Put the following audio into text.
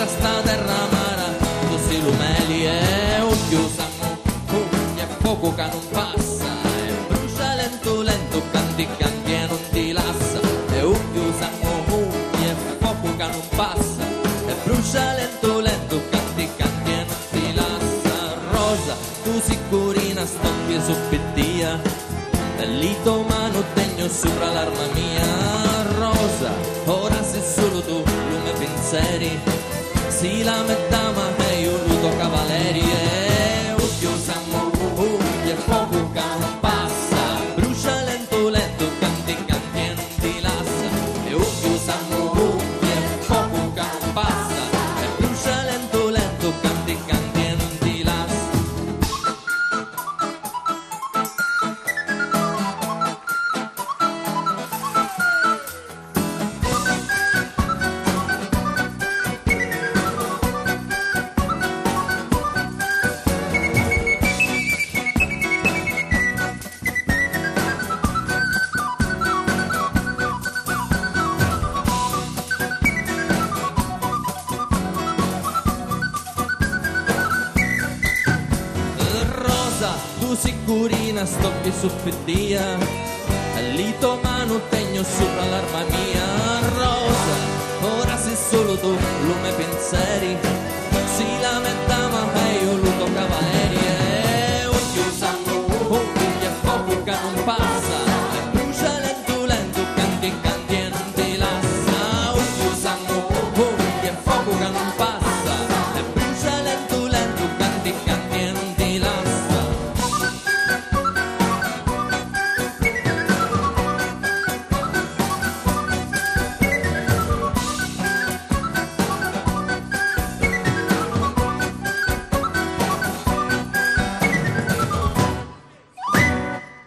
sta terra amara, tu si lumeli e un chiusiamo, e poco che non passa, e brucia lento lento, canti canti e non ti lassa, e un chiusiamo, e poco che non passa, e brucia lento lento, canti canti e non ti lassa. Rosa, tu sicurina stoppi su pettia, lito mano tegno sopra l'arma mia. Rosa, ora sei solo tu, lume pensieri, si la mettama e io luto cavaleri, e chiusiamo, e poco che non passa, brucia lento lento, canti canti e non ti lassa, e chiusiamo, e poco che non passa, e brucia lento lento, canti canti e non ti lassa. Tu sicurina stoppi su pettia, lito mano tegno sopra l'arma mia. Rosa, ora sei solo tu, lume pensieri, si lamentava e io luto cavaleri, e chiusiamo, e poco che non passa,